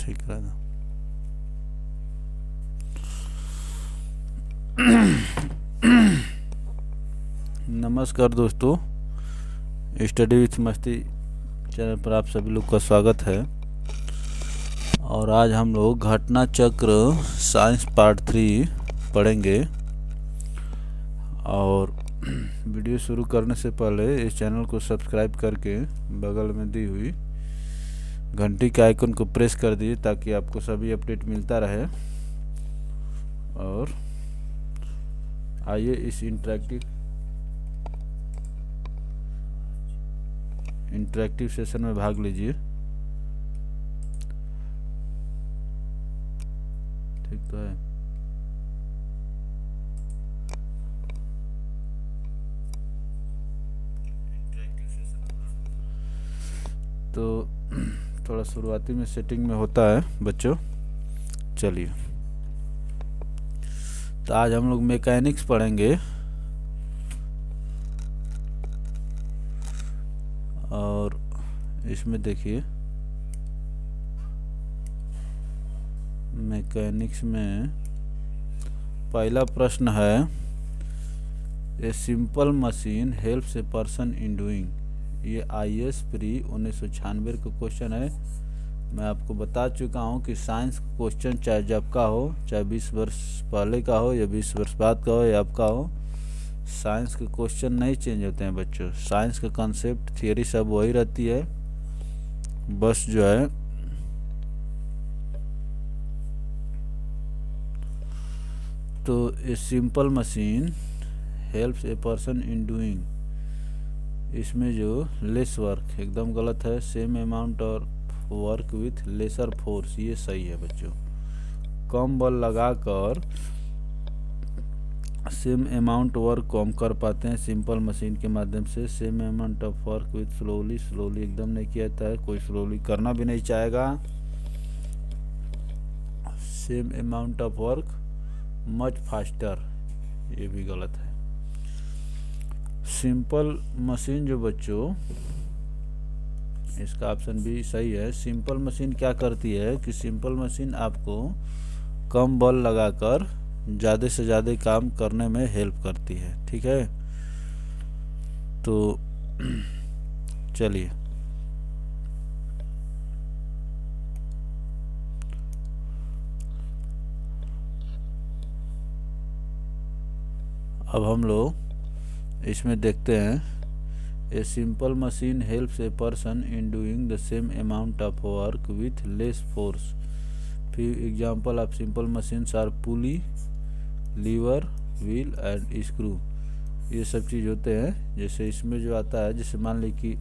ठीक रहना। नमस्कार दोस्तों, स्टडी विथ मस्ती चैनल पर आप सभी लोग का स्वागत है। और आज हम लोग घटना चक्र साइंस पार्ट 3 पढ़ेंगे। और वीडियो शुरू करने से पहले इस चैनल को सब्सक्राइब करके बगल में दी हुई घंटी के आइकन को प्रेस कर दीजिए ताकि आपको सभी अपडेट मिलता रहे। और आइए इस इंटरेक्टिव सेशन में भाग लीजिए। ठीक तो है। तो थोड़ा शुरुआती में सेटिंग में होता है बच्चों। चलिए, तो आज हम लोग मैकेनिक्स पढ़ेंगे। और इसमें देखिए, मैकेनिक्स में पहला प्रश्न है, ए simple machine helps a person in doing. ये IAS प्री 1996 का क्वेश्चन है। मैं आपको बता चुका हूँ कि साइंस का क्वेश्चन चाहे जब का हो, चाहे 20 वर्ष पहले का हो या 20 वर्ष बाद का हो या अब का हो, साइंस के क्वेश्चन नहीं चेंज होते हैं बच्चों। साइंस का कॉन्सेप्ट, थियरी सब वही रहती है, बस जो है तो ए simple machine helps a person in doing, इसमें जो लेस वर्क एकदम गलत है। सेम अमाउंट और वर्क विथ लेसर फोर्स, ये सही है बच्चों। कम बल लगाकर सेम अमाउंट वर्क को हम कर पाते हैं सिंपल मशीन के माध्यम से। Same amount of work with slowly एकदम नहीं किया जाता है, कोई स्लोली करना भी नहीं चाहेगा। Same amount of work much faster, ये भी गलत है। सिंपल मशीन जो बच्चों, इसका ऑप्शन भी सही है। सिंपल मशीन क्या करती है कि सिंपल मशीन आपको कम बल लगाकर ज़्यादा से ज़्यादा काम करने में हेल्प करती है। ठीक है, तो चलिए अब हम लोग इसमें देखते हैं। A simple machine helps a person in doing the same amount of work with less force. फिर example of simple machines are pulley, lever, wheel and screw, ये सब चीज़ होते हैं। जैसे इसमें जो आता है, जैसे मान ली कि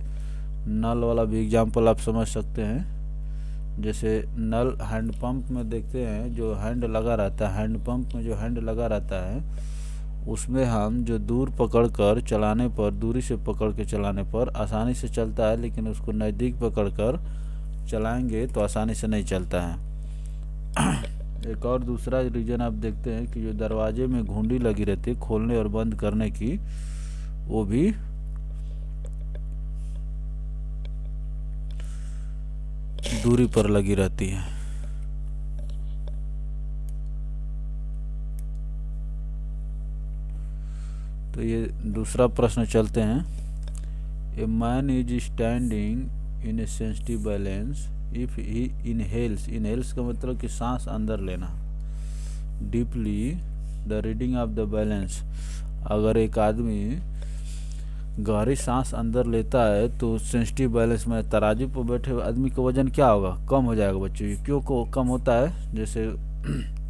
नल वाला भी एग्जांपल आप समझ सकते हैं। जैसे नल हैंड पंप में देखते हैं, जो हैंड लगा रहता है, हैंड पंप में जो हैंड लगा रहता है, उसमें हम जो दूर पकड़कर चलाने पर, दूरी से पकड़ के चलाने पर आसानी से चलता है, लेकिन उसको नज़दीक पकड़कर चलाएंगे तो आसानी से नहीं चलता है। एक और दूसरा रीजन आप देखते हैं कि जो दरवाजे में घुंडी लगी रहती है खोलने और बंद करने की, वो भी दूरी पर लगी रहती है। तो ये दूसरा प्रश्न चलते हैं। A man is standing in A sensitive balance if he inhales का मतलब कि सांस अंदर लेना, deeply the reading of the balance. अगर एक आदमी गहरी सांस अंदर लेता है तो सेंसिटिव बैलेंस में तराजू पर बैठे हुए आदमी का वजन क्या होगा? कम हो जाएगा बच्चों। ये क्यों को कम होता है? जैसे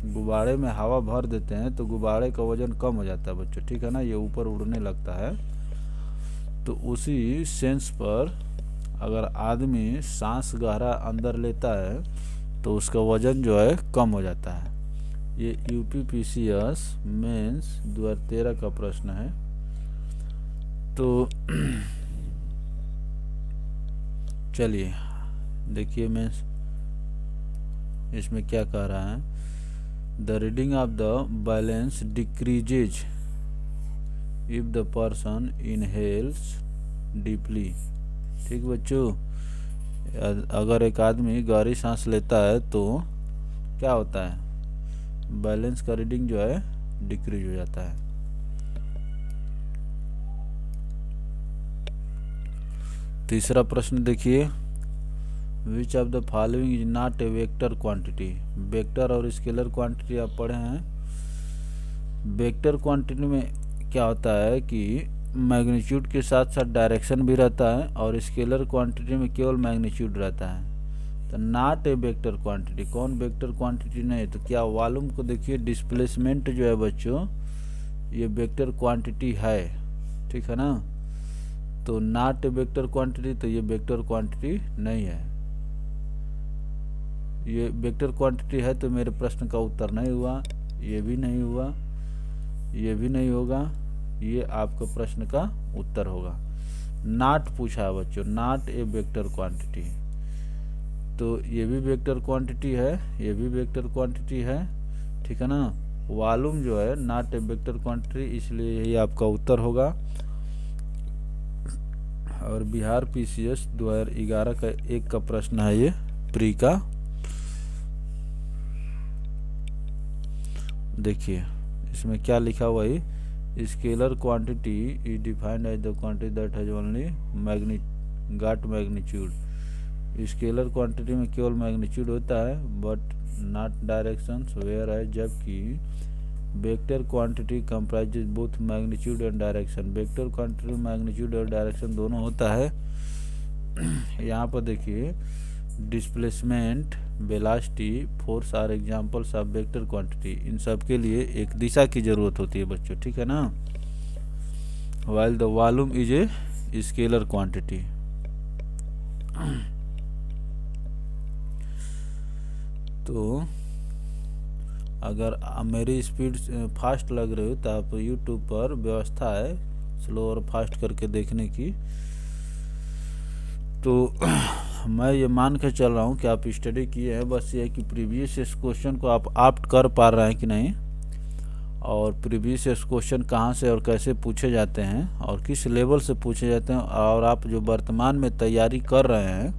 गुब्बारे में हवा भर देते हैं तो गुब्बारे का वजन कम हो जाता है बच्चों, ठीक है ना, ये ऊपर उड़ने लगता है। तो उसी सेंस पर अगर आदमी सांस गहरा अंदर लेता है तो उसका वजन जो है कम हो जाता है। ये UPPCS मेंस 2013 का प्रश्न है। तो चलिए देखिए मेंस इसमें क्या कह रहा है। The reading of the balance decreases if the person inhales deeply. ठीक बच्चों, अगर एक आदमी गहरी सांस लेता है तो क्या होता है, बैलेंस का रीडिंग जो है डिक्रीज हो जाता है। तीसरा प्रश्न देखिए, which of the following is not a vector quantity. Vector और स्केलर क्वांटिटी आप पढ़े हैं। वेक्टर क्वांटिटी में क्या होता है कि मैग्नीट्यूड के साथ साथ डायरेक्शन भी रहता है, और स्केलर क्वांटिटी में केवल मैग्नीट्यूड रहता है। तो नॉट ए वेक्टर क्वांटिटी, कौन वेक्टर क्वांटिटी नहीं? तो क्या वॉल्यूम को देखिए, डिस्प्लेसमेंट जो है बच्चों ये वेक्टर क्वांटिटी है, ठीक है ना। तो नॉट ए वेक्टर क्वांटिटी, तो ये वेक्टर क्वांटिटी नहीं है। ये वेक्टर क्वांटिटी है तो मेरे प्रश्न का उत्तर नहीं हुआ, ये भी नहीं हुआ, ये भी नहीं होगा, ये आपका प्रश्न का उत्तर होगा। नॉट पूछा है बच्चों, नॉट ए वेक्टर क्वांटिटी, तो ये भी वेक्टर क्वांटिटी है, ये भी वेक्टर क्वांटिटी है, ठीक है ना। वॉल्यूम जो है नॉट ए वेक्टर क्वांटिटी, इसलिए यही आपका उत्तर होगा। और बिहार पीसीएस 2011 का एक का प्रश्न है ये, प्री का। देखिए इसमें क्या लिखा हुआ है, scalar quantity is defined as the quantity that has only magnitude. Scalar quantity में केवल मैग्नीट्यूड होता है बट नॉट डायरेक्शंस, वेयर है, जबकि vector quantity comprises both magnitude and direction. Vector quantity में मैग्नीट्यूड और डायरेक्शन दोनों होता है। यहाँ पर देखिए displacement, velocity, force are examples of vector quantity. इन सब के लिए एक दिशा की जरूरत होती है बच्चों, ठीक है ना। While the volume is a scalar quantity. तो अगर मेरी स्पीड फास्ट लग रही हो तो आप यूट्यूब पर व्यवस्था है स्लो और फास्ट करके देखने की। तो मैं ये मान के चल रहा हूँ कि आप स्टडी किए हैं, बस ये है कि प्रीवियस क्वेश्चन को आप ऑप्ट कर पा रहे हैं कि नहीं, और प्रीवियस क्वेश्चन कहाँ से और कैसे पूछे जाते हैं और किस लेवल से पूछे जाते हैं, और आप जो वर्तमान में तैयारी कर रहे हैं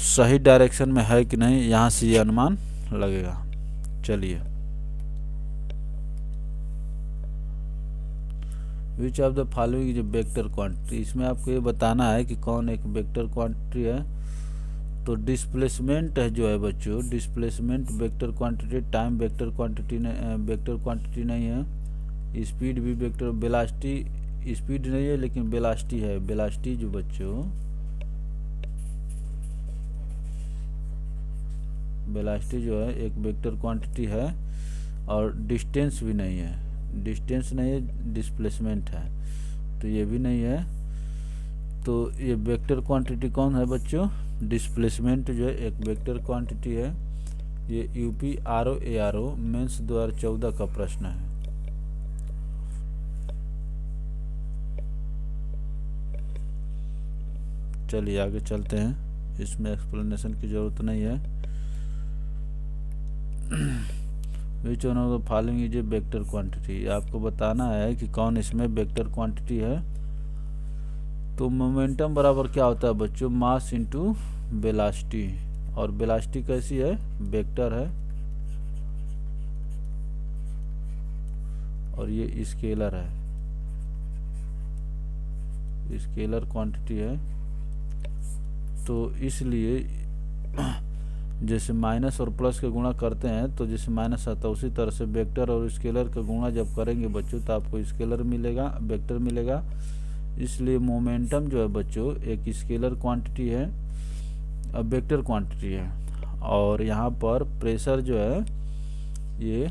सही डायरेक्शन में है कि नहीं, यहाँ से ये अनुमान लगेगा। चलिए, which of the following is vector quantity. इसमें आपको ये बताना है कि कौन एक वेक्टर क्वांटिटी है। तो डिस्प्लेसमेंट है जो है बच्चों, displacement vector quantity, time vector quantity नहीं है, स्पीड भी वेक्टर, वेलोसिटी स्पीड नहीं है लेकिन वेलोसिटी है। वेलोसिटी जो बच्चों, वेलोसिटी जो है एक वेक्टर क्वांटिटी है, और डिस्टेंस भी नहीं है, डिस्टेंस नहीं है, डिस्प्लेसमेंट है, तो ये भी नहीं है। तो ये वेक्टर क्वांटिटी कौन है बच्चों? डिस्प्लेसमेंट जो है एक वेक्टर क्वांटिटी है। ये यूपी आरओ मेंस 2014 का प्रश्न है। चलिए आगे चलते हैं, इसमें एक्सप्लेनेशन की जरूरत नहीं है। Which one of the following is a vector quantity. आपको बताना है कि कौन इसमें वेक्टर क्वांटिटी है। तो मोमेंटम बराबर क्या होता है बच्चों? मास इनटू वेलोसिटी, और वेलोसिटी कैसी है? वेक्टर है, और ये स्केलर है, स्केलर क्वांटिटी है। तो इसलिए जैसे माइनस और प्लस के गुणा करते हैं तो जैसे माइनस आता है, उसी तरह से वेक्टर और स्केलर का गुणा जब करेंगे बच्चों तो आपको स्केलर मिलेगा, वेक्टर मिलेगा। इसलिए मोमेंटम जो है बच्चों एक स्केलर क्वांटिटी है, अब वेक्टर क्वांटिटी है। और यहाँ पर प्रेशर जो है ये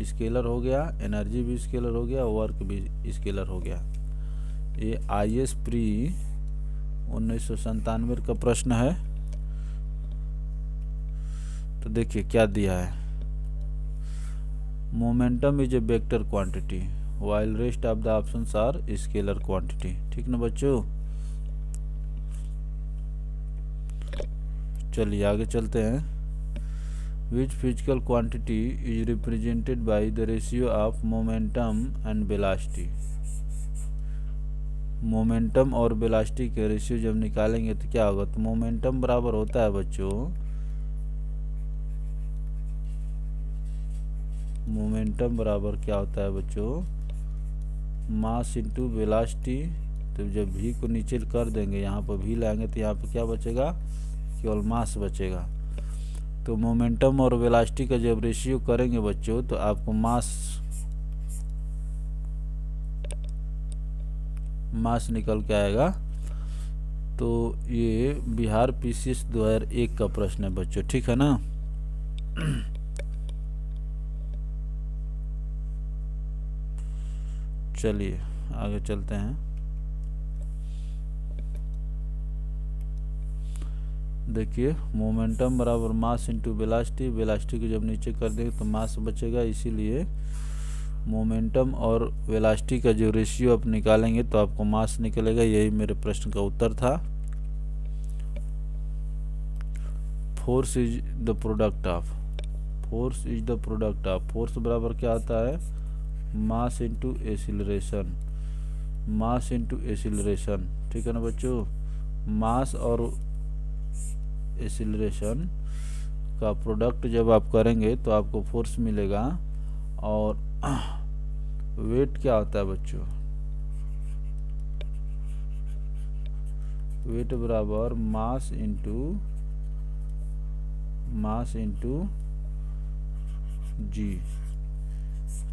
स्केलर हो गया, एनर्जी भी स्केलर हो गया, वर्क भी स्केलर हो गया। ये IS प्री 1997 का प्रश्न है। तो देखिए क्या दिया है, momentum is a vector quantity while rest of the options are scalar quantity. ठीक ना बच्चों, चलिए आगे चलते हैं। Which physical quantity is represented by the ratio of momentum and velocity. Momentum और वेलोसिटी के रेशियो जब निकालेंगे तो क्या होगा, तो मोमेंटम बराबर होता है बच्चों, मोमेंटम बराबर क्या होता है बच्चों, मास इंटू वेलोसिटी। तो जब v को नीचे कर देंगे, यहाँ पर v लाएंगे तो यहाँ पर क्या बचेगा, केवल मास बचेगा। तो मोमेंटम और वेलोसिटी का जब रेशियो करेंगे बच्चों तो आपको मास निकल के आएगा। तो ये बिहार पीसीएस 2001 का प्रश्न है बच्चों, ठीक है ना। चलिए आगे चलते हैं। देखिए मोमेंटम बराबर मास इंटू वेलोसिटी, वेलोसिटी को जब नीचे कर देंगे तो मास बचेगा, इसीलिए मोमेंटम और वेलोसिटी का जो रेशियो आप निकालेंगे तो आपको मास निकलेगा। यही मेरे प्रश्न का उत्तर था। Force is the product of, force is the product of, force बराबर क्या आता है, mass into acceleration, mass into acceleration, ठीक है ना बच्चों। मास और एक्सीलरेशन का प्रोडक्ट जब आप करेंगे तो आपको फोर्स मिलेगा। और वेट क्या होता है बच्चों, वेट बराबर मास इंटू जी।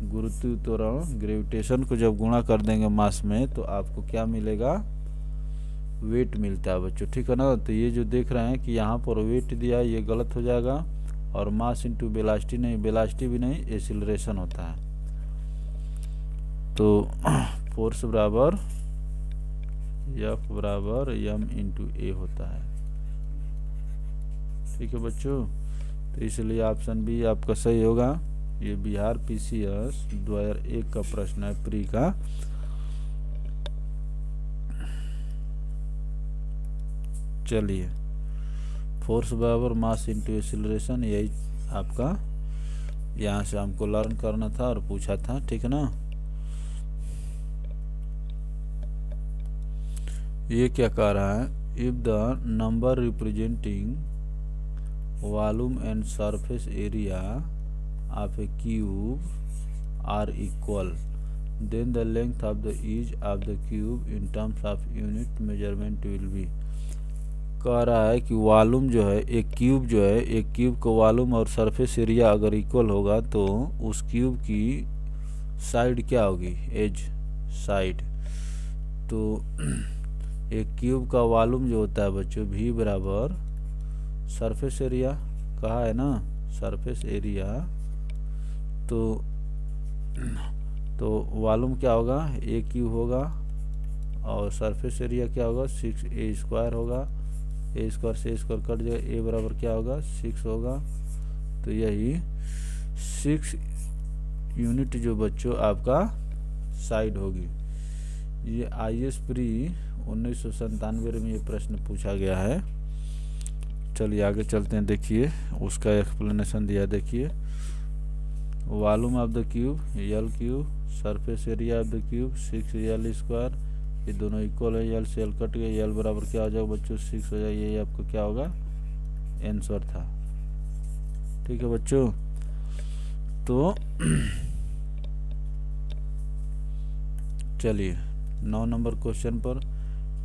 गुरुत्व त्वरण, ग्रेविटेशन को जब गुणा कर देंगे मास में तो आपको क्या मिलेगा, वेट मिलता है बच्चों, ठीक है ना। तो ये जो देख रहे हैं कि यहाँ पर वेट दिया है, ये गलत हो जाएगा। और मास इंटू वेलोसिटी नहीं, वेलोसिटी भी नहीं, एक्सीलरेशन होता है। तो फोर्स बराबर F बराबर m इंटू ए होता है, ठीक है बच्चों। तो इसलिए ऑप्शन बी आपका सही होगा। ये बिहार पीसीएस 2001 का प्रश्न है, प्री का। चलिए, फोर्स बराबर मास इंटू एक्सीलरेशन, यही आपका यहाँ से हमको लर्न करना था और पूछा था, ठीक है ना। ये क्या कह रहा है, if the number representing volume and surface area of a cube are equal, then the length of the each of the cube in terms of unit measurement will be. कह रहा है कि वॉल्यूम जो है, एक क्यूब जो है, एक क्यूब का वॉल्यूम और सरफेस एरिया अगर इक्वल होगा तो उस क्यूब की साइड क्या होगी, एज साइड। तो एक क्यूब का वॉल्यूम जो होता है बच्चों, v बराबर सरफेस एरिया, कहा है ना सरफेस एरिया। तो वॉल्यूम क्या होगा, ए क्यूब होगा, और सरफेस एरिया क्या होगा, 6a स्क्वायर होगा। ए स्क्वायर से स्क्वायर कट जाएगा, ए बराबर क्या होगा, 6 होगा। तो यही 6 यूनिट जो बच्चों आपका साइड होगी। ये IAS प्री 1997 में ये प्रश्न पूछा गया है। चलिए आगे चलते हैं। देखिए उसका एक्सप्लेनेशन दिया, देखिए volume of the cube L cube, surface area of the cube 6l square, ये दोनों इक्वल है, एल से एल कट गए, एल बराबर क्या हो जाएगा बच्चों, 6 हो जाएगा। ये आपको क्या होगा, आंसर था, ठीक है बच्चों। तो चलिए 9 नंबर क्वेश्चन पर,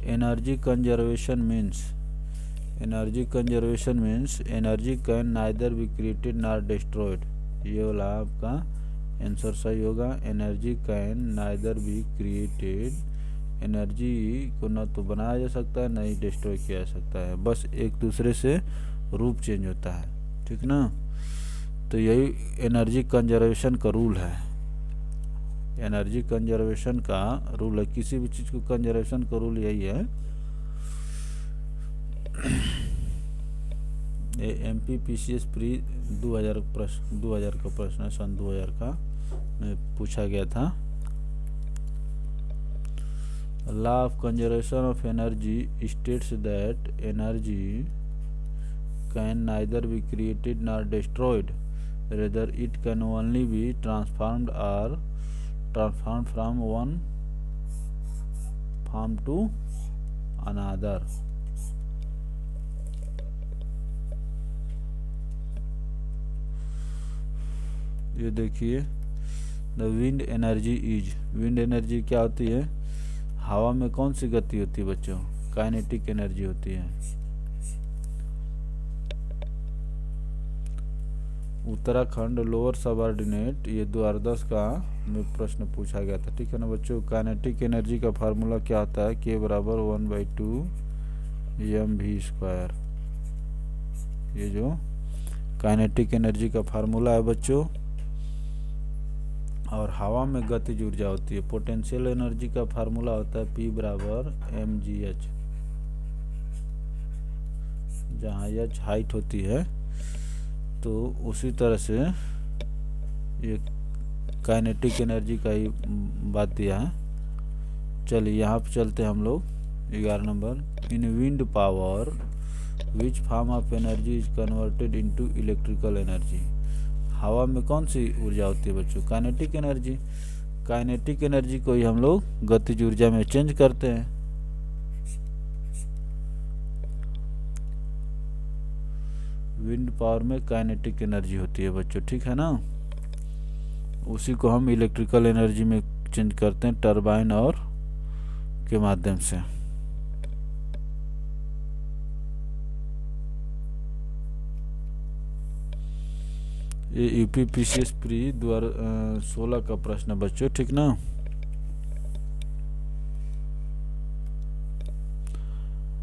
energy conservation means, energy conservation means energy can neither be created nor destroyed. ये वाला आपका आंसर सही होगा। Energy can neither be created, energy को ना तो बनाया जा सकता है, ना ही डिस्ट्रॉय किया जा सकता है, बस एक दूसरे से रूप चेंज होता है, ठीक ना। तो यही एनर्जी कंजर्वेशन का रूल है, एनर्जी कंजर्वेशन का रूल है। किसी भी चीज़ को कंजर्वेशन का रूल यही है। ये MPPCS प्री 2000 का प्रश्न है, सन 2000 का में पूछा गया था। Law of conservation of energy states that energy can neither be created nor destroyed, rather it can only be transformed from one form to another. ये देखिए, the wind energy is, wind energy क्या होती है? हवा में कौन सी गति होती है बच्चों? काइनेटिक एनर्जी होती है। उत्तराखंड लोअर सबऑर्डिनेट, ये 2010 का में प्रश्न पूछा गया था, ठीक है ना बच्चों। काइनेटिक एनर्जी का फार्मूला क्या होता है? K बराबर 1/2 mv²। ये जो काइनेटिक एनर्जी का फार्मूला है बच्चों। और हवा में गतिज ऊर्जा होती है। पोटेंशियल एनर्जी का फार्मूला होता है P बराबर mgh, जहाँ h हाइट होती है। तो उसी तरह से ये काइनेटिक एनर्जी का ही बात दिया है। चलिए यहाँ पे चलते हैं हम लोग 11 number. In wind power which form of energy is converted into electrical energy. हवा में कौन सी ऊर्जा होती है बच्चों? Kinetic energy. काइनेटिक एनर्जी को ही हम लोग गतिज ऊर्जा में चेंज करते हैं। विंड पावर में काइनेटिक एनर्जी होती है बच्चों, ठीक है ना। उसी को हम इलेक्ट्रिकल एनर्जी में चेंज करते हैं टरबाइन और के माध्यम से। ये यूपीपीसीएस प्री 2016 का प्रश्न है बच्चों, ठीक ना।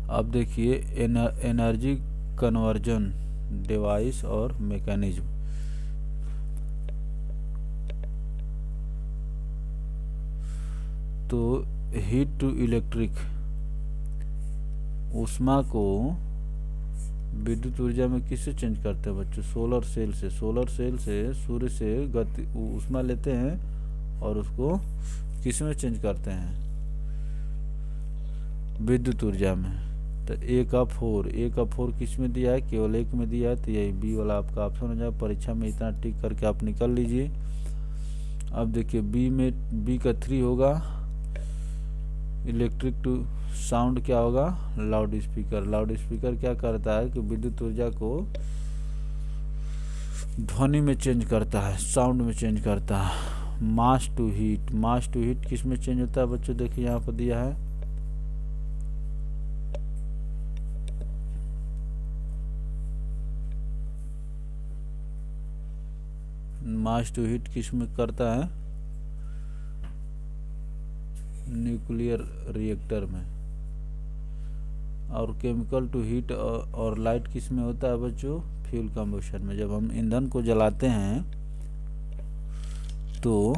अब देखिए एनर्जी कन्वर्जन डिवाइस और मैकेनिज्म। तो हीट टू इलेक्ट्रिक, ऊष्मा को विद्युत ऊर्जा में किससे चेंज करते हैं बच्चों? सोलर सेल से। सोलर सेल से सूर्य से गति ऊष्मा लेते हैं और उसको किस में चेंज करते हैं? विद्युत ऊर्जा में। तो A का 4 किस में दिया है? केवल एक में दिया है, तो यही बी वाला आपका ऑप्शन हो जाए। परीक्षा में इतना टिक करके आप निकल लीजिए। अब देखिए बी का 3 होगा। इलेक्ट्रिक टू साउंड क्या होगा? Loud speaker. लाउड स्पीकर क्या करता है कि विद्युत ऊर्जा को ध्वनि में चेंज करता है, साउंड में चेंज करता है। Mass to heat, mass to heat किस में चेंज होता है बच्चों? देखिए यहाँ पर दिया है, मास टू हीट किस में करता है? न्यूक्लियर रिएक्टर में। और केमिकल टू हीट और लाइट किस में होता है बच्चों? फ्यूल कंबशन में। जब हम ईंधन को जलाते हैं तो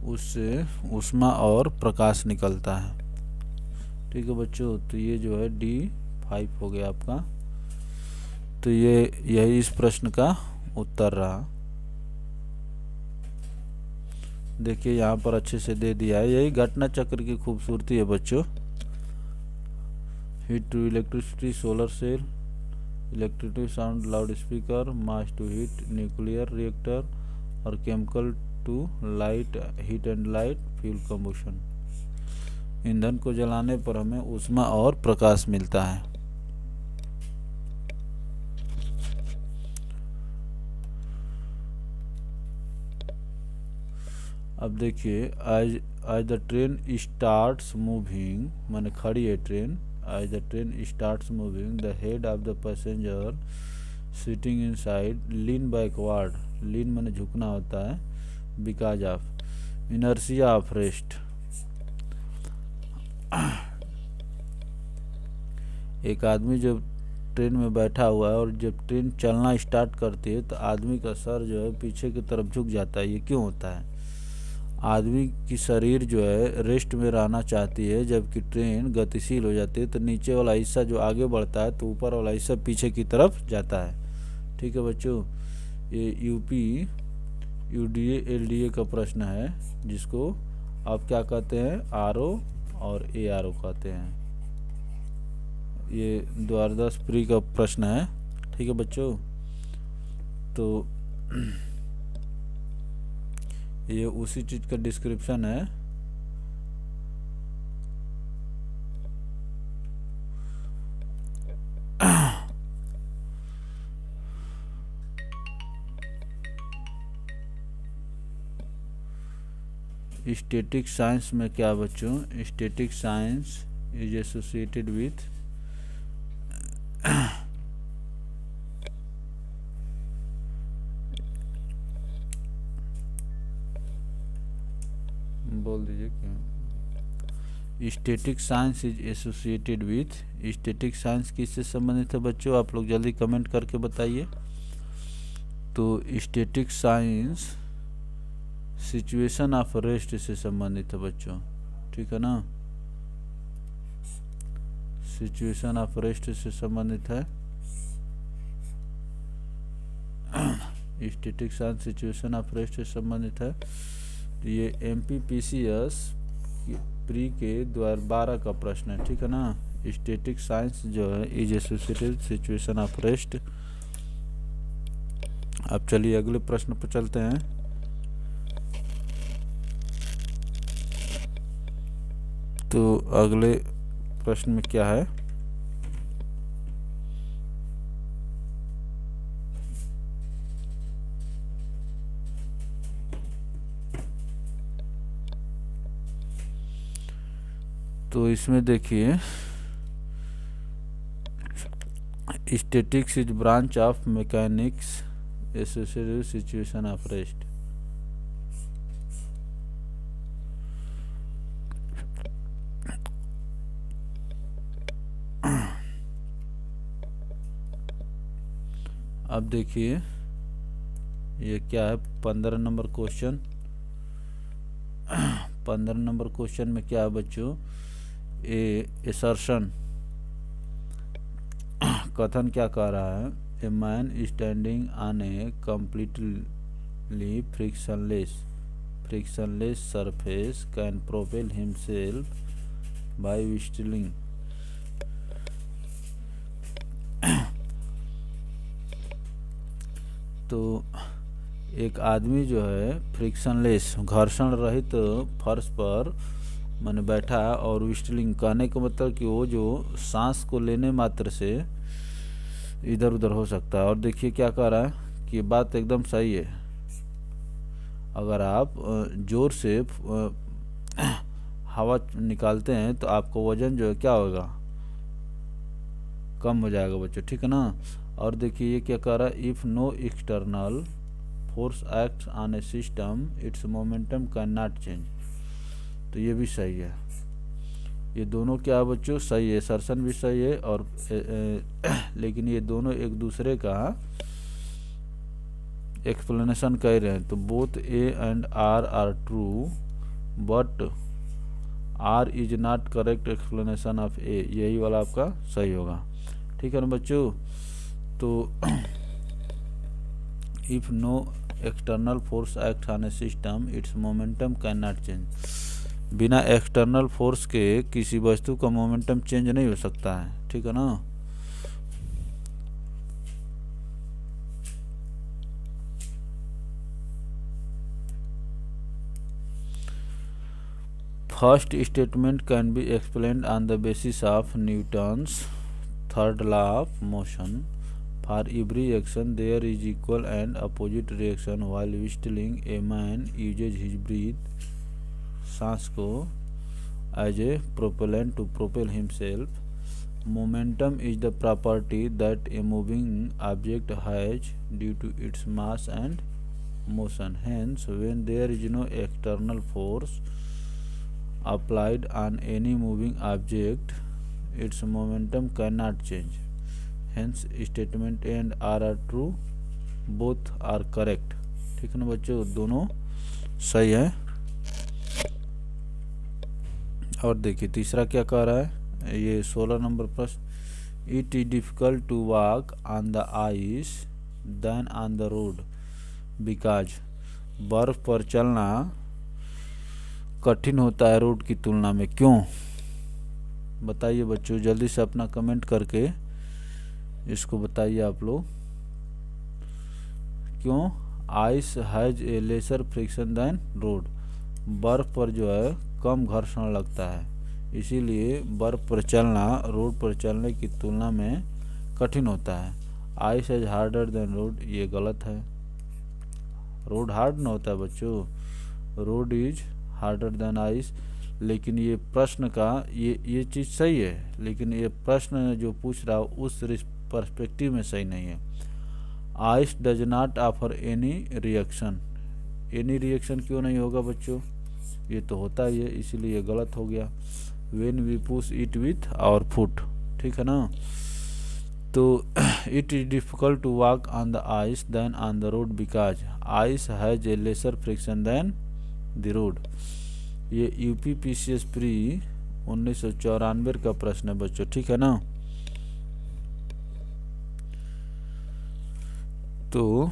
उससे ऊष्मा और प्रकाश निकलता है, ठीक है बच्चों। तो ये जो है D5 हो गया आपका। तो यही इस प्रश्न का उत्तर रहा। देखिए यहाँ पर अच्छे से दे दिया है। यही घटना चक्र की खूबसूरती है बच्चों। Heat to electricity solar cell, electricity sound loudspeaker, mass to heat nuclear reactor, और chemical to light heat and light fuel combustion. ईंधन को जलाने पर हमें ऊष्मा और प्रकाश मिलता है। अब देखिए आज द ट्रेन स्टार्ट्स मूविंग, माने खड़ी है ट्रेन। आज the train starts moving, the head of the passenger sitting inside lean backward, lean माने झुकना होता है, because of inertia of rest. एक आदमी जब ट्रेन में बैठा हुआ है और जब ट्रेन चलना स्टार्ट करती है तो आदमी का सर जो है पीछे की तरफ झुक जाता है। ये क्यों होता है? आदमी की शरीर जो है रेस्ट में रहना चाहती है, जबकि ट्रेन गतिशील हो जाती है तो नीचे वाला हिस्सा जो आगे बढ़ता है तो ऊपर वाला हिस्सा पीछे की तरफ जाता है, ठीक है बच्चों। ये यूपी यूडीए एलडीए का प्रश्न है, जिसको आप क्या कहते हैं? आरओ और एआरओ कहते हैं। ये द्वादश प्री का प्रश्न है, ठीक है बच्चों। तो ये उसी चीज़ का डिस्क्रिप्शन है। स्टैटिक साइंस में क्या बच्चों, static science is associated with बोल दीजिए क्यों। Static science is associated with, static science किससे संबंधित है बच्चों, आप लोग जल्दी कमेंट करके बताइए। तो static science situation of rest से संबंधित है बच्चों, ठीक है ना। सिचुएशन ऑफ रेस्ट से संबंधित है static science situation of rest से संबंधित है। तो ये MPPCS प्री के 2012 का प्रश्न है, ठीक है ना। स्टैटिक साइंस जो है is associated situation of rest. अब चलिए अगले प्रश्न पर चलते हैं। तो अगले प्रश्न में क्या है, तो इसमें देखिए statics is branch of mechanics associated with situation of rest. अब देखिए ये क्या है, 15 नंबर क्वेश्चन। 15 नंबर क्वेश्चन में क्या है बच्चों, एसर्शन कथन क्या कह रहा है, a man standing on a completely frictionless surface can propel himself by whistling. तो एक आदमी जो है फ्रिक्शनलेस घर्षण रहित फर्श पर मैंने बैठा और व्हीटलिंग, कहने का मतलब कि वो जो सांस को लेने मात्र से इधर उधर हो सकता है। और देखिए क्या कह रहा है कि बात एकदम सही है। अगर आप जोर से हवा निकालते हैं तो आपका वजन जो है क्या होगा, कम हो जाएगा बच्चों, ठीक है ना। और देखिए ये क्या कह रहा है, if no external force acts on a system its momentum can not change. तो ये भी सही है, ये दोनों क्या है बच्चों, सही है, सर्सन भी सही है और लेकिन ये दोनों एक दूसरे का एक्सप्लेनेशन कह रहे हैं। तो both A and R are true but R is not correct explanation of A, यही वाला आपका सही होगा, ठीक है ना बच्चों। तो if no external force act on a system its momentum can not change, बिना एक्सटर्नल फोर्स के किसी वस्तु का मोमेंटम चेंज नहीं हो सकता है, ठीक है ना। First statement can be explained on the basis of Newton's third law of motion. For every action there is equal and opposite reaction while whistling a man uses his breath, सांस को as a propellant to propel himself. Momentum is the property that a moving object has due to its mass and motion. Hence, when there is no external force applied on any moving object, its momentum cannot change. Hence, statement A and R are true. Both are correct. ठीक है ना बच्चों, दोनों सही है। और देखिए तीसरा क्या कह रहा है, ये 16 नंबर प्रश्न। It is difficult to walk on the ice than on the road because, बर्फ पर चलना कठिन होता है रोड की तुलना में, क्यों? बताइए बच्चों, जल्दी से अपना कमेंट करके इसको बताइए आप लोग। क्यों? Ice has a lesser friction than road. बर्फ पर जो है कम घर्षण लगता है, इसीलिए बर्फ पर चलना रोड पर चलने की तुलना में कठिन होता है। Ice is harder than road, ये गलत है। रोड हार्ड ना होता है बच्चों, road is harder than ice. लेकिन ये प्रश्न का ये चीज़ सही है, लेकिन ये प्रश्न जो पूछ रहा है उस पर्सपेक्टिव में सही नहीं है। Ice does not offer any reaction. Any reaction क्यों नहीं होगा बच्चों? ये तो होता ही है, इसीलिए ये गलत हो गया। When we push it with our foot, ठीक है ना। तो it is difficult to walk on the ice than on the road because ice has a lesser friction than the road. ये यूपीपीसीएस प्री 1994 का प्रश्न है बच्चों, ठीक है ना। तो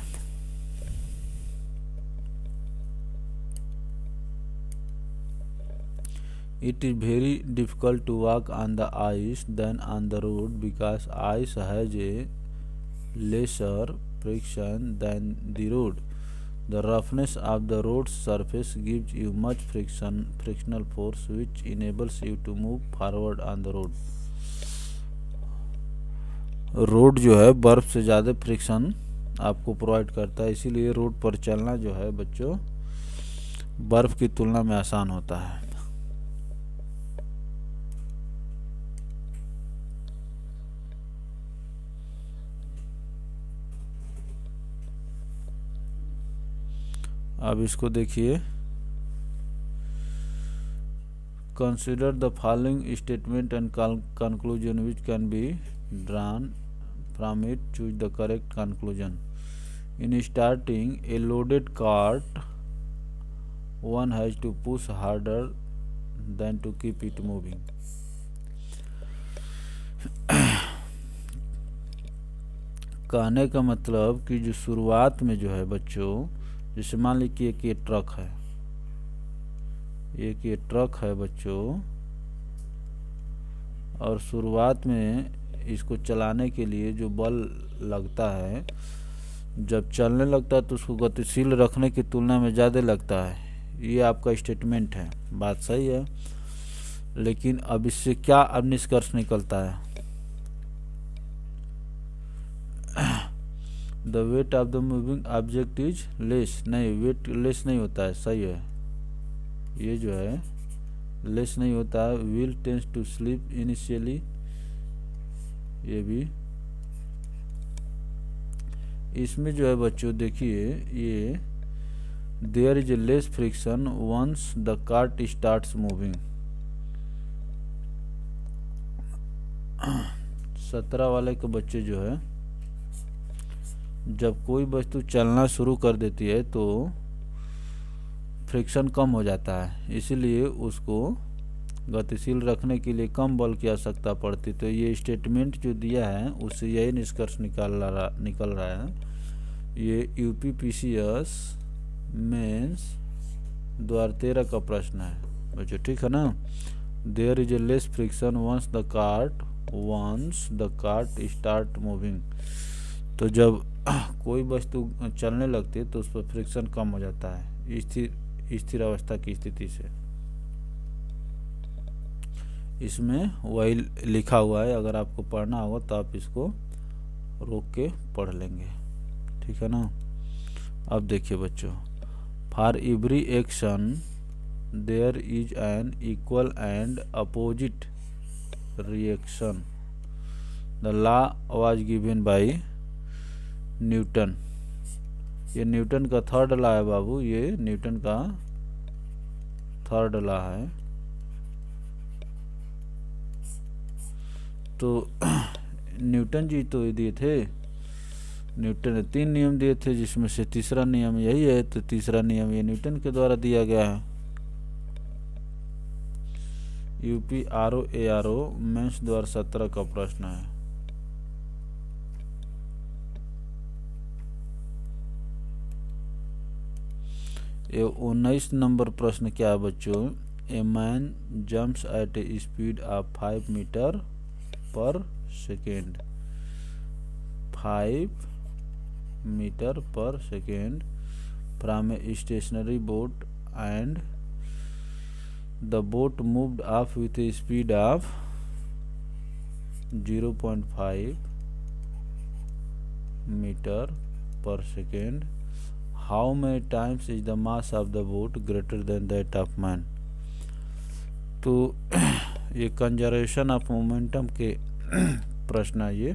it is very difficult to walk on the ice than on the road because ice has a lesser friction than the road. The roughness of the road surface gives you much frictional force which enables you to move forward on the road. Road जो है बर्फ से ज़्यादा friction आपको provide करता है, इसीलिए road पर चलना जो है बच्चों बर्फ की तुलना में आसान होता है। अब इसको देखिए। Consider the following statement and conclusion which can be drawn from it, choose the correct conclusion. In starting A loaded cart one has to push harder than to keep it moving. कहने का मतलब कि जो शुरुआत में जो है बच्चों, जैसे मान लीजिए कि ये ट्रक है, ये ट्रक है बच्चों, और शुरुआत में इसको चलाने के लिए जो बल लगता है, जब चलने लगता है तो उसको गतिशील रखने की तुलना में ज़्यादा लगता है। ये आपका स्टेटमेंट है, बात सही है। लेकिन अब इससे क्या अब निष्कर्ष निकलता है? The weight of the moving object is less. नहीं, वेट लेस नहीं होता है, सही है। ये जो है लेस नहीं होता है। Wheel tends to slip initially, ये भी। इसमें जो है बच्चों देखिए, ये there is a less friction once the cart starts moving. 17 वाले के बच्चे जो है, जब कोई वस्तु चलना शुरू कर देती है तो फ्रिक्शन कम हो जाता है, इसीलिए उसको गतिशील रखने के लिए कम बल की आवश्यकता पड़ती। तो ये स्टेटमेंट जो दिया है उससे यही निष्कर्ष निकल रहा है। ये यूपीपीसीएस मेंस 2013 का प्रश्न है बच्चों, ठीक है ना। There is a less friction once the cart start moving. तो जब कोई वस्तु चलने लगती है तो उस पर फ्रिक्शन कम हो जाता है स्थिर अवस्था की स्थिति से। इसमें वही लिखा हुआ है, अगर आपको पढ़ना होगा तो आप इसको रोक के पढ़ लेंगे, ठीक है ना। अब देखिए बच्चों, for every action there is an equal and opposite reaction. The law was given by Newton. ये न्यूटन का थर्ड लॉ है बाबू, ये न्यूटन का थर्ड लॉ है। तो न्यूटन जी तो ये दिए थे, न्यूटन ने 3 नियम दिए थे, जिसमें से तीसरा नियम यही है। तो तीसरा नियम ये न्यूटन के द्वारा दिया गया है। UPRO मेंस 2017 का प्रश्न है। ये 19 नंबर प्रश्न क्या है बच्चों? A man jumps at a speed of 5 metre per second, 5 metre per second from a stationary boat and the boat moved off with a speed of 0.5 metre per second, how many times is the mass of the boat greater than that of man। तो ये conservation of momentum के प्रश्न है। ये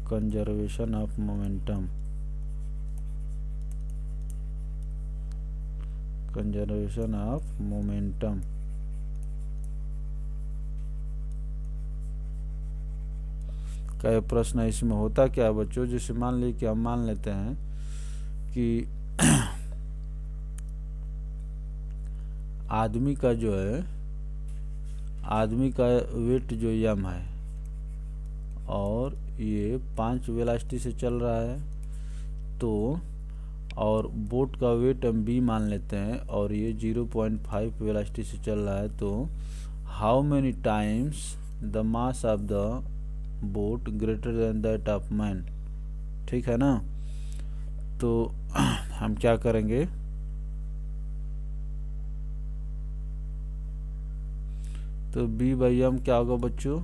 conservation of momentum, conservation of momentum का ये प्रश्न है। इसमें होता क्या है बच्चों, जैसे मान लीजिए कि हम मान लेते हैं कि आदमी का जो है, आदमी का वेट जो यम है और ये 5 वेलोसिटी से चल रहा है, तो और बोट का वेट हम बी मान लेते हैं और ये 0.5 वेलोसिटी से चल रहा है, तो how many times the mass of the boat greater than that of man. ठीक है ना। तो हम क्या करेंगे, तो बी बाई एम क्या होगा बच्चों,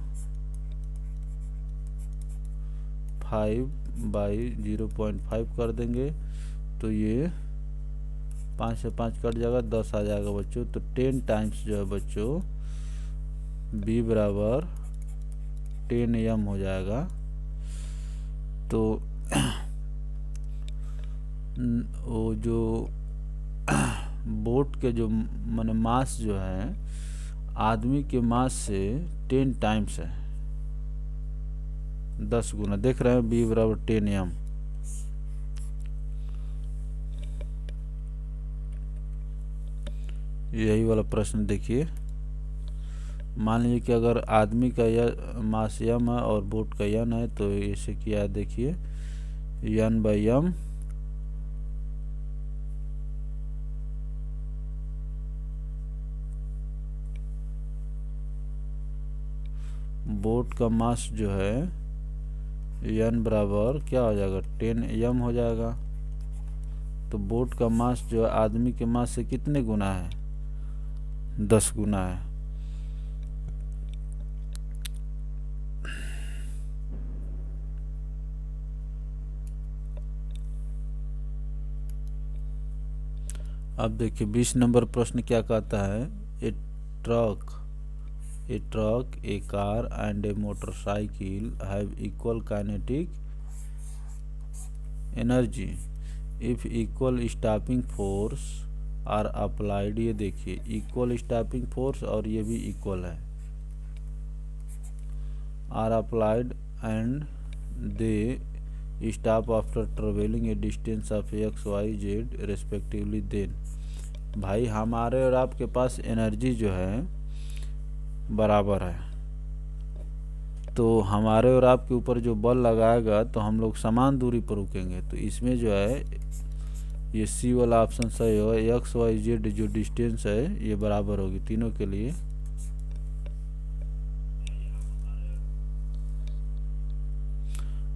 5/0.5 कर देंगे, तो ये 5 से 5 कट जाएगा, 10 आ जाएगा बच्चों। तो 10 टाइम्स जो है बच्चों बी बराबर 10 एम हो जाएगा। तो वो जो बोट के जो माने मास जो है आदमी के मास से 10 टाइम्स है, 10 गुना। देख रहे हैं बी बराबर 10 एम। यही वाला प्रश्न देखिए, मान लीजिए कि अगर आदमी का यह मास यम है और बोट का यन है, तो इसे किया देखिए यन बाई यम बोट का मास जो है यन बराबर क्या हो जाएगा 10 एम हो जाएगा। तो बोट का मास जो है आदमी के मास से कितने गुना है, 10 गुना है। अब देखिए 20 नंबर प्रश्न क्या कहता है, a truck, a car and a motorcycle have equal kinetic energy if equal stopping force are applied. ये देखिए इक्वल स्टॉपिंग फोर्स और ये भी इक्वल है, are applied and they stop after travelling a distance of X Y Z respectively. Then भाई हमारे और आपके पास एनर्जी जो है बराबर है, तो हमारे और आपके ऊपर जो बल लगाएगा तो हम लोग समान दूरी पर रुकेंगे। तो इसमें जो है ये सी वाला ऑप्शन सही होगा, एक्स वाई जेड जो डिस्टेंस है ये बराबर होगी तीनों के लिए।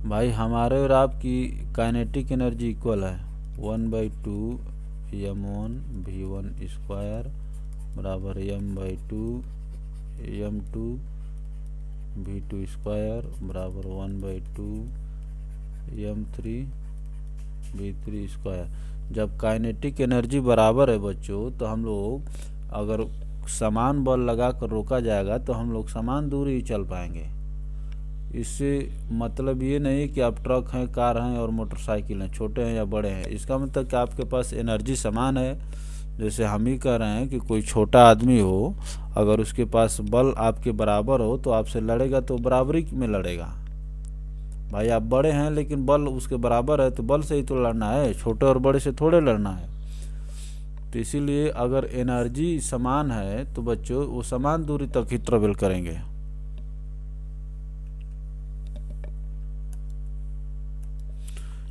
भाई हमारे और आपकी काइनेटिक एनर्जी इक्वल है, 1/2 m1 v1 स्क्वायर बराबर m/2 m2 v2 स्क्वायर बराबर 1/2 m3 v3 स्क्वायर। जब काइनेटिक एनर्जी बराबर है बच्चों, तो हम लोग अगर समान बल लगा कर रोका जाएगा तो हम लोग समान दूरी चल पाएंगे। इससे मतलब ये नहीं कि आप ट्रक हैं, कार हैं और मोटरसाइकिल हैं, छोटे हैं या बड़े हैं। इसका मतलब कि आपके पास एनर्जी समान है। जैसे हम ही कह रहे हैं कि कोई छोटा आदमी हो, अगर उसके पास बल आपके बराबर हो तो आपसे लड़ेगा तो बराबरी में लड़ेगा। भाई आप बड़े हैं लेकिन बल उसके बराबर है, तो बल से ही तो लड़ना है, छोटे और बड़े से थोड़े लड़ना है। तो इसीलिए अगर एनर्जी समान है तो बच्चों वो समान दूरी तक ही ट्रेवल करेंगे।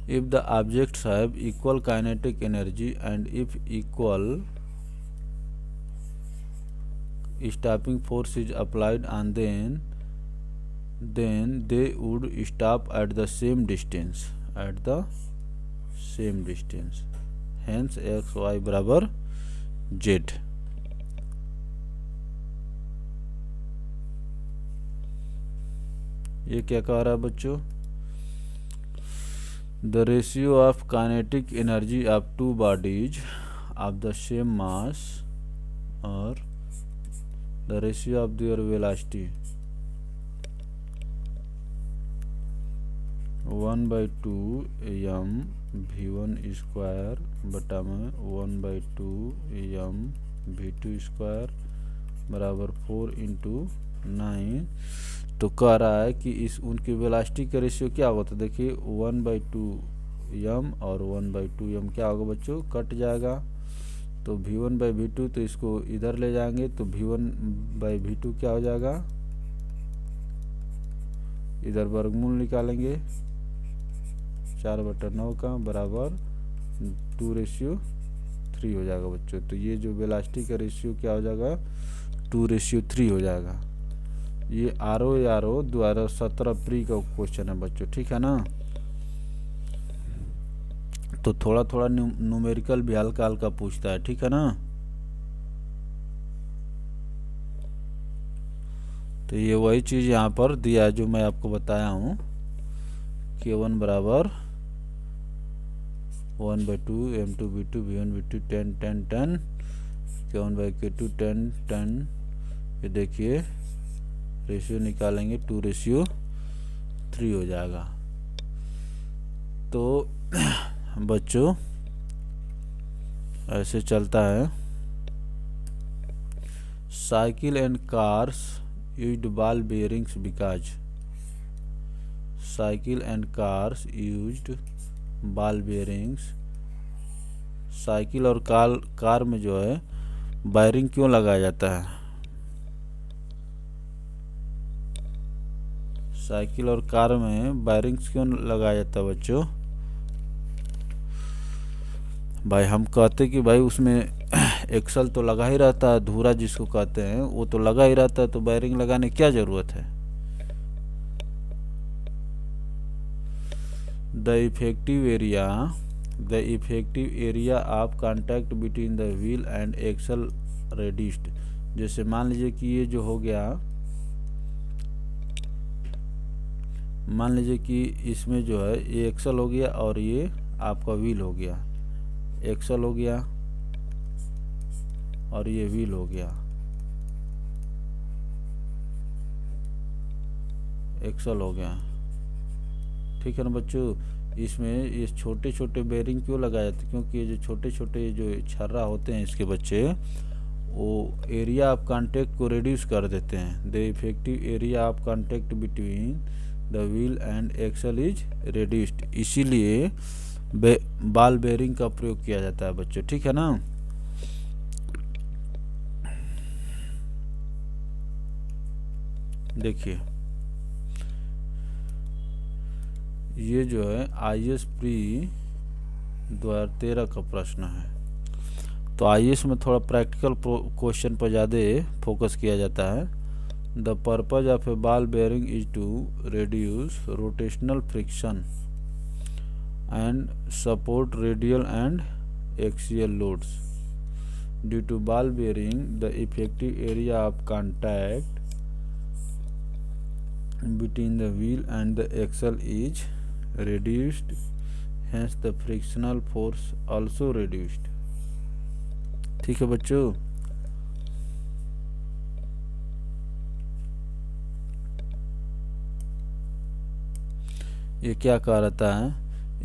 if the objects have equal kinetic energy and if equal stopping force is applied on them, then they would stop at the same distance, hence x y बराबर z। ये क्या कह रहा है बच्चों? The ratio of kinetic energy of two bodies of the same mass or the ratio of their velocity 1/2 m v1 square बटा में 1/2 m v2 square बराबर 4 × 9। तो कह रहा है कि इस उनकी वेलोसिटी का रेशियो क्या होगा? तो देखिए 1/2 m और 1/2 m क्या होगा बच्चों? कट जाएगा। तो v1/v2 तो इसको इधर ले जाएंगे तो v1/v2 क्या हो जाएगा? इधर वर्गमूल निकालेंगे 4/9 का बराबर 2:3 हो जाएगा बच्चों। तो ये जो वेलोसिटी का रेशियो क्या हो जाएगा? 2:3 हो जाएगा। ये आर.ओ. 2017 प्री का क्वेश्चन है बच्चों, ठीक है ना। तो थोड़ा थोड़ा न्यूमेरिकल भी हल्का हल्का पूछता है, ठीक है ना। तो ये वही चीज़ यहाँ पर दिया है जो मैं आपको बताया हूँ। K1 बराबर 1/2 m2 v2 v1 v2 10 10 10 K1/K2 10 10। ये देखिए रेशियो निकालेंगे 2:3 हो जाएगा। तो बच्चों ऐसे चलता है। Cycle and cars used ball bearings because cycle and cars used ball bearings. Cycle और कार में जो है वायरिंग क्यों लगाया जाता है? साइकिल और कार में वायरिंग्स क्यों लगाया जाता है बच्चों? भाई हम कहते कि भाई उसमें एक्सल तो लगा ही रहता है, धुरा जिसको कहते हैं वो तो लगा ही रहता है, तो वायरिंग लगाने की क्या जरूरत है? The effective area of contact between the wheel and axle reduced. जैसे मान लीजिए कि ये जो हो गया, मान लीजिए कि इसमें जो है ये एक्सल हो गया और ये आपका व्हील हो गया, एक्सल हो गया और ये व्हील हो गया, एक्सल हो गया, ठीक है ना बच्चों। इसमें ये छोटे छोटे बेरिंग क्यों लगाए जाते? क्योंकि ये जो छोटे छोटे जो छर्रा होते हैं इसके बच्चे, वो एरिया ऑफ कांटेक्ट को रिड्यूस कर देते हैं। The effective area of contact between the wheel and axle is reduced. इसीलिए बॉल बेरिंग का प्रयोग किया जाता है बच्चों, ठीक है ना। देखिए ये जो है IAS प्री 2013 का प्रश्न है। तो IAS में थोड़ा प्रैक्टिकल क्वेश्चन पर ज़्यादा फोकस किया जाता है। The purpose of a ball bearing is to reduce rotational friction and support radial and axial loads. Due to ball bearing, the effective area of contact between the wheel and the axle is reduced, hence the frictional force also reduced. ठीक है बच्चों। ये क्या कह रहता है?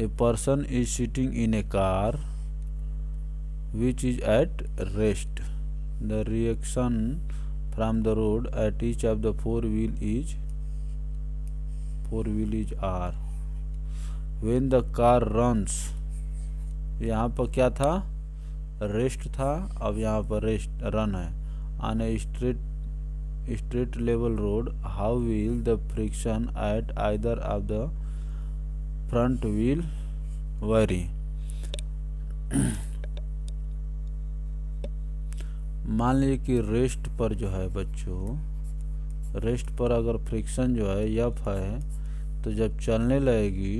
A person is sitting in a car which is at rest. The reaction from the road at each of the four wheel is R. When the car runs, यहाँ पर क्या था? रेस्ट था, अब यहाँ पर रेस्ट रन है। On a straight level road, how will the friction at either of the front wheel vary. मान लीजिए कि रेस्ट पर जो है बच्चों, रेस्ट पर अगर फ्रिक्शन जो है एफ है, तो जब चलने लगेगी,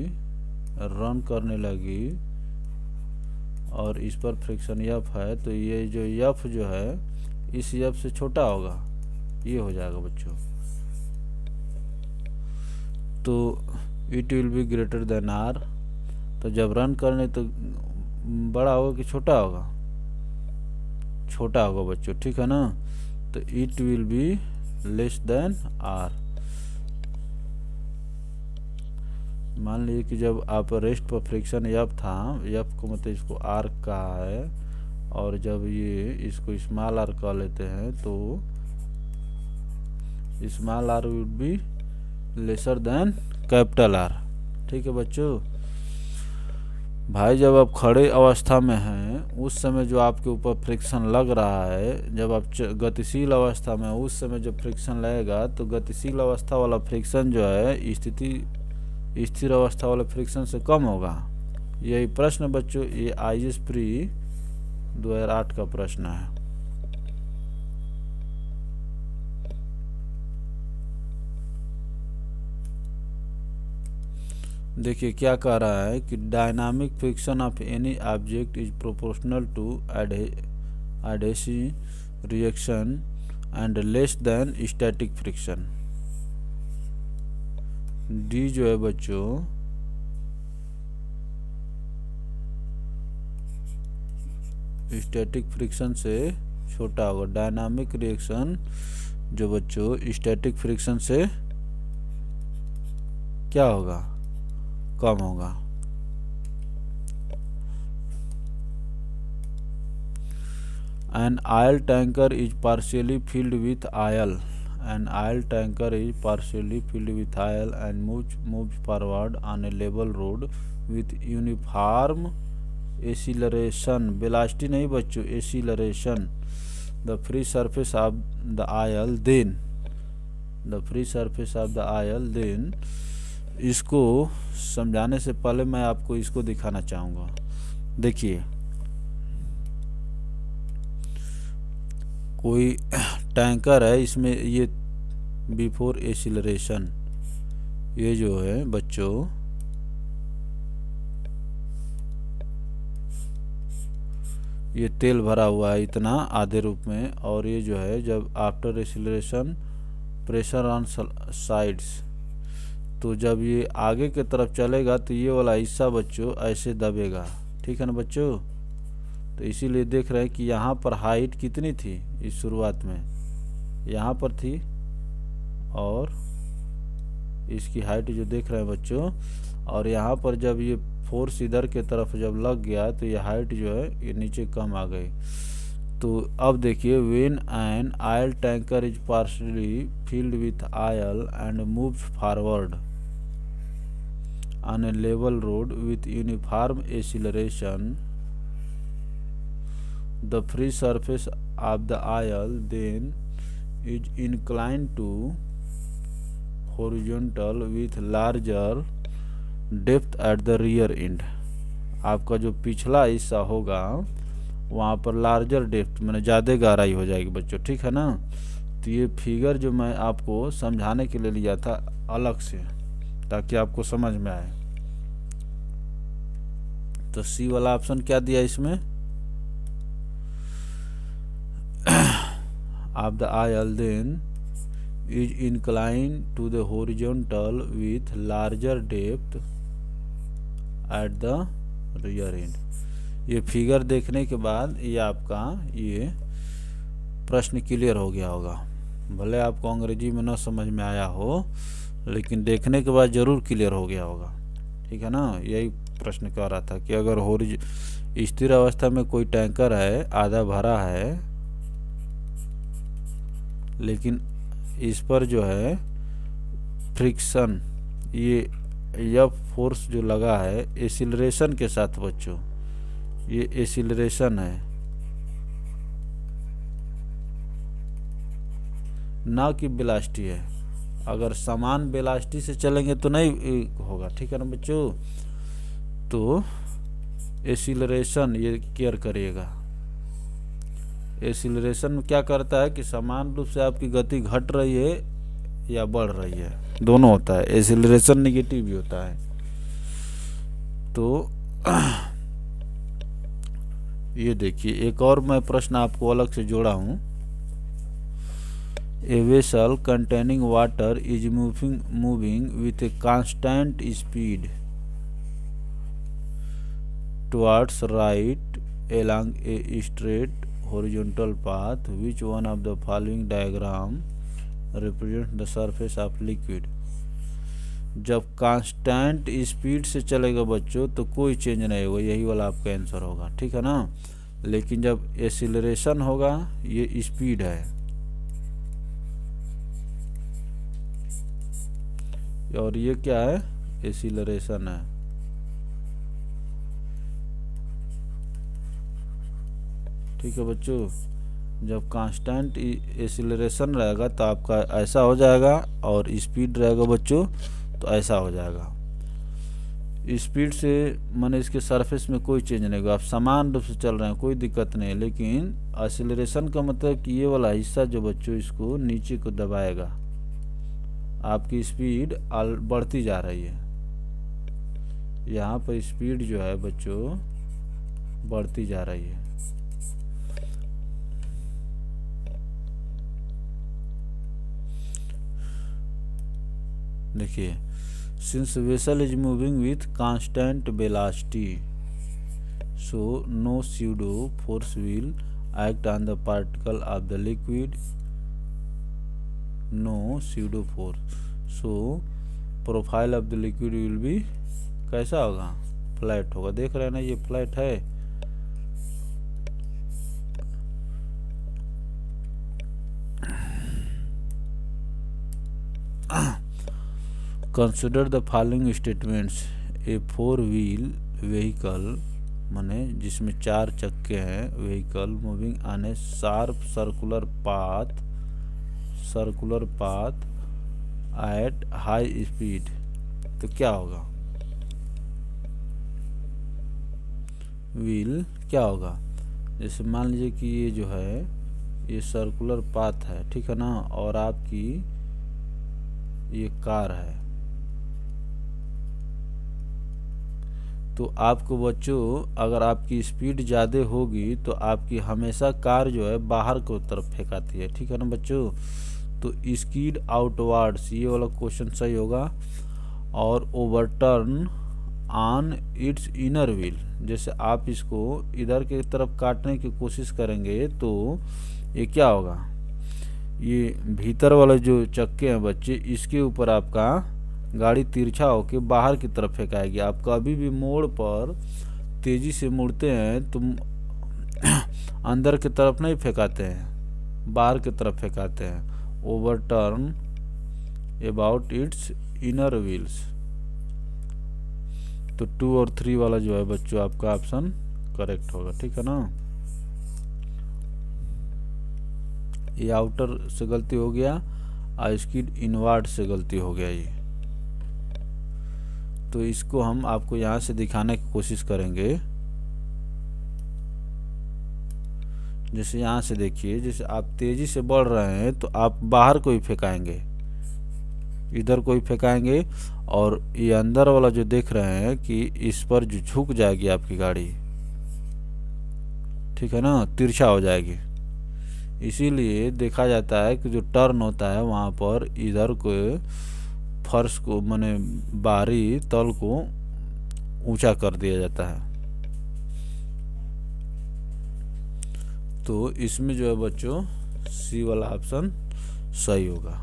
रन करने लगी और इस पर फ्रिक्शन एफ है, तो ये जो एफ जो है इस एफ से छोटा होगा, ये हो जाएगा बच्चों। तो it will be greater than R, तो जब रन करने तो बड़ा होगा कि छोटा होगा, छोटा होगा बच्चों, ठीक है ना। तो it will be less than R. मान लीजिए कि जब आप रेस्ट पर फ्रिक्शन एफ था, एफ को मतलब इसको आर कहा है, और जब ये इसको स्मॉल आर कह लेते हैं तो small R will be lesser than capital R, ठीक है बच्चों। भाई जब आप खड़े अवस्था में हैं उस समय जो आपके ऊपर फ्रिक्शन लग रहा है, जब आप गतिशील अवस्था में उस समय जब फ्रिक्शन लगेगा तो गतिशील अवस्था वाला फ्रिक्शन जो है स्थिर अवस्था वाले फ्रिक्शन से कम होगा। यही प्रश्न बच्चों, ये IAS प्री 2008 का प्रश्न है। देखिए क्या कह रहा है कि dynamic friction of any object is proportional to adhesive reaction and less than static friction. D जो है बच्चों स्टैटिक फ्रिक्शन से छोटा होगा। डायनामिक रिएक्शन जो बच्चों स्टैटिक फ्रिक्शन से क्या होगा, कम होगा। An oil tanker is partially filled with oil. An oil tanker is partially filled with oil and moves forward on a level road with uniform acceleration. Velocity नहीं बच्चों, acceleration. The free surface of the oil then इसको समझाने से पहले मैं आपको इसको दिखाना चाहूँगा। देखिए कोई टैंकर है, इसमें ये बिफोर एक्सीलरेशन, ये जो है बच्चों ये तेल भरा हुआ है इतना आधे रूप में, और ये जो है जब after acceleration pressure on sides, तो जब ये आगे की तरफ चलेगा तो ये वाला हिस्सा बच्चों ऐसे दबेगा, ठीक है ना बच्चों। तो इसीलिए देख रहे हैं कि यहाँ पर हाइट कितनी थी, इस शुरुआत में यहाँ पर थी, और इसकी हाइट जो देख रहे हैं बच्चों, और यहाँ पर जब ये फोर्स इधर के तरफ जब लग गया तो ये हाइट जो है ये नीचे कम आ गई। तो अब देखिए when an oil tanker is partially filled with oil and moves forward on a level road with uniform acceleration, the free surface of the oil then is inclined to horizontal with larger depth at the rear end. आपका जो पिछला हिस्सा होगा वहाँ पर larger depth मैंने ज़्यादा गहराई हो जाएगी बच्चों, ठीक है ना। तो ये फिगर जो मैं आपको समझाने के लिए लिया था अलग से, ताकि आपको समझ में आए। तो सी वाला ऑप्शन क्या दिया इसमें, of the oil then is incline to the horizontal with larger depth at the rear end. ये फिगर देखने के बाद ये आपका ये प्रश्न क्लियर हो गया होगा। भले आपको अंग्रेजी में न समझ में आया हो, लेकिन देखने के बाद जरूर क्लियर हो गया होगा, ठीक है ना। यही प्रश्न कह रहा था कि अगर स्थिर अवस्था में कोई टैंकर है, आधा भरा है, लेकिन इस पर जो है फ्रिक्शन ये फोर्स जो लगा है एक्सीलरेशन के साथ बच्चों, ये एक्सीलरेशन है ना कि वेलोसिटी है। अगर समान वेलोसिटी से चलेंगे तो नहीं होगा, ठीक है ना बच्चों। तो एसिलरेशन ये केयर करिएगा। एसिलरेशन में क्या करता है कि समान रूप से आपकी गति घट रही है या बढ़ रही है, दोनों होता है। एसिलरेशन नेगेटिव भी होता है। तो ये देखिए एक और मैं प्रश्न आपको अलग से जोड़ा हूँ। A vessel containing water is moving with a constant speed towards right along a straight horizontal path. Which one of the following diagram represents the surface of liquid? जब कांस्टेंट स्पीड से चलेगा बच्चों तो कोई चेंज नहीं होगा, यही वाला आपका आंसर होगा, ठीक है ना। लेकिन जब एक्सीलरेशन होगा, ये स्पीड है और ये क्या है, एक्सीलरेशन है। ठीक है बच्चों, जब कांस्टेंट एक्सीलरेशन रहेगा तो आपका ऐसा हो जाएगा और स्पीड रहेगा बच्चों तो ऐसा हो जाएगा। स्पीड से माने इसके सरफेस में कोई चेंज नहीं होगा, आप समान रूप से चल रहे हैं, कोई दिक्कत नहीं है। लेकिन एक्सीलरेशन का मतलब कि ये वाला हिस्सा जो बच्चों इसको नीचे को दबाएगा, आपकी स्पीड बढ़ती जा रही है। यहाँ पर स्पीड जो है बच्चों बढ़ती जा रही है। देखिए, since vessel is moving with constant velocity, so no pseudo force will act on the particle of the liquid. No pseudo force, so profile of the liquid will be कैसा होगा, फ्लैट होगा। देख रहे हैं ना, ये फ्लैट है। Consider the following statements. A 4-व्हील vehicle माने जिसमें 4 चक्के हैं, vehicle moving on A sharp circular path at high speed, तो क्या होगा, व्हील क्या होगा। जैसे मान लीजिए कि ये जो है ये सर्कुलर पाथ है, ठीक है ना, और आपकी ये कार है। तो आपको बच्चों अगर आपकी स्पीड ज़्यादा होगी तो आपकी हमेशा कार जो है बाहर की तरफ फेंकाती है, ठीक है ना बच्चों। तो स्पीड आउटवर्ड्स, ये वाला क्वेश्चन सही होगा। और overturn on it's inner wheel, जैसे आप इसको इधर की तरफ काटने की कोशिश करेंगे तो ये क्या होगा, ये भीतर वाला जो चक्के हैं बच्चे, इसके ऊपर आपका गाड़ी तिरछा होके बाहर की तरफ फेंकाएगी। आप कभी भी मोड़ पर तेजी से मुड़ते हैं तो अंदर की तरफ नहीं फेंकाते हैं, बाहर की तरफ फेंकाते हैं। Overturn about it's inner wheels. तो 2 और 3 वाला जो है बच्चों आपका ऑप्शन करेक्ट होगा, ठीक है ना। ये आउटर से गलती हो गया और इसकी इनवर्ड से गलती हो गया ये। तो इसको हम आपको यहाँ से दिखाने की कोशिश करेंगे। जैसे यहाँ से देखिए, जैसे आप तेजी से बढ़ रहे हैं तो आप बाहर को ही फेंकाएंगे, इधर को ही फेंकाएंगे, और ये अंदर वाला जो देख रहे हैं कि इस पर जो झुक जाएगी आपकी गाड़ी, ठीक है ना, तिरछा हो जाएगी। इसीलिए देखा जाता है कि जो टर्न होता है वहाँ पर इधर को फर्श को माने बाहरी तल को ऊंचा कर दिया जाता है। तो इसमें जो है बच्चों सी वाला ऑप्शन सही होगा।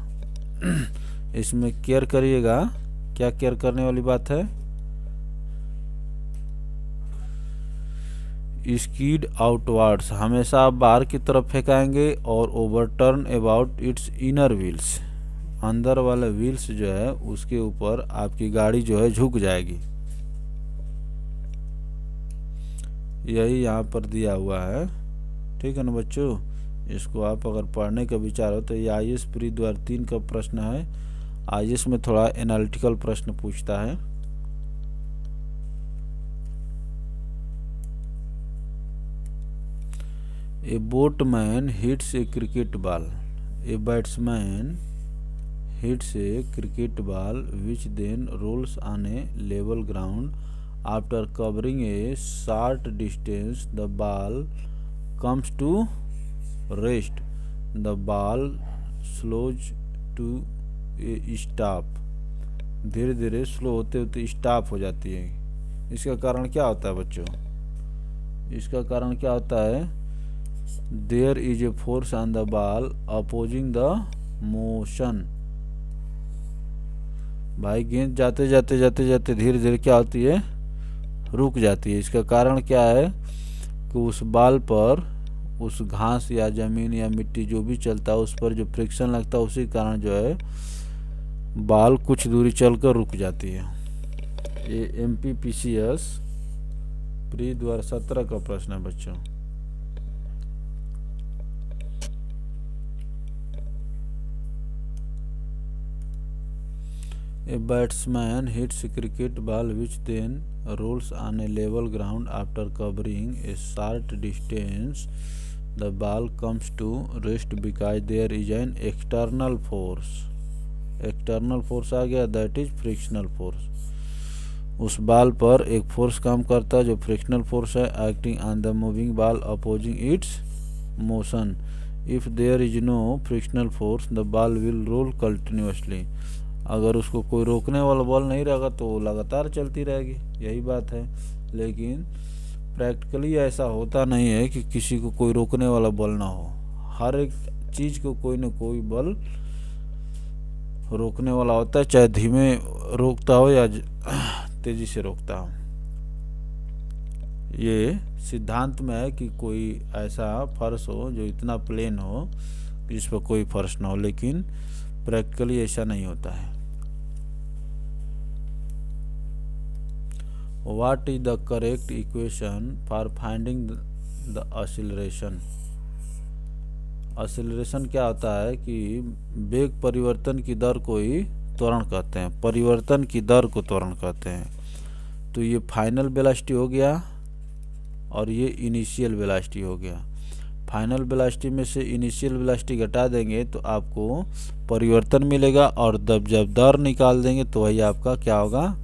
इसमें केयर करिएगा, क्या केयर करने वाली बात है, स्कीड आउटवर्ड्स, हमेशा आप बाहर की तरफ फेंकाएंगे। और overturn about it's inner wheels, अंदर वाला व्हील्स जो है उसके ऊपर आपकी गाड़ी जो है झुक जाएगी। यही यहाँ पर दिया हुआ है, ठीक है ना बच्चों। इसको आप अगर पढ़ने का विचार हो तो ये IAS प्री 2003 का प्रश्न है। IAS में थोड़ा एनालिटिकल प्रश्न पूछता है। A boatman hits a cricket ball, a batsman hits a cricket ball which then rolls on a level ground. After covering a short distance, the ball comes to rest. The ball slows to a stop. धीरे धीरे slow होते होते stop हो जाती है। इसका कारण क्या होता है बच्चों? इसका कारण क्या होता है? There is a force on the ball opposing the motion. भाई गेंद जाते जाते जाते जाते धीरे धीरे क्या होती है? रुक जाती है। इसका कारण क्या है कि उस बॉल पर उस घास या ज़मीन या मिट्टी जो भी चलता है उस पर जो फ्रिक्शन लगता है उसी कारण जो है बॉल कुछ दूरी चलकर रुक जाती है। ये MPPCS प्री 2017 का प्रश्न है बच्चों। A batsman hits a cricket ball which then rolls on a level ground. After covering a short distance, the ball comes to rest because there is an external force. External force आ गया, that is frictional force. उस ball पर एक force काम करता है जो frictional force है, acting on the moving ball opposing its motion. If there is no frictional force the ball will roll continuously. अगर उसको कोई रोकने वाला बॉल नहीं रहेगा तो वो लगातार चलती रहेगी, यही बात है। लेकिन प्रैक्टिकली ऐसा होता नहीं है कि किसी को कोई रोकने वाला बॉल ना हो। हर एक चीज़ को कोई ना कोई बल रोकने वाला होता है, चाहे धीमे रोकता हो या तेजी से रोकता हो। ये सिद्धांत में है कि कोई ऐसा फर्श हो जो इतना प्लेन हो जिस पर कोई फर्श ना हो, लेकिन प्रैक्टिकली ऐसा नहीं होता है। What is the correct equation for finding the acceleration? Acceleration क्या होता है कि वेग परिवर्तन की दर को ही त्वरण कहते हैं, परिवर्तन की दर को त्वरण कहते हैं। तो ये फाइनल वेलोसिटी हो गया और ये इनिशियल वेलोसिटी हो गया। फाइनल वेलोसिटी में से इनिशियल वेलोसिटी घटा देंगे तो आपको परिवर्तन मिलेगा, और जब दर निकाल देंगे तो वही आपका क्या होगा?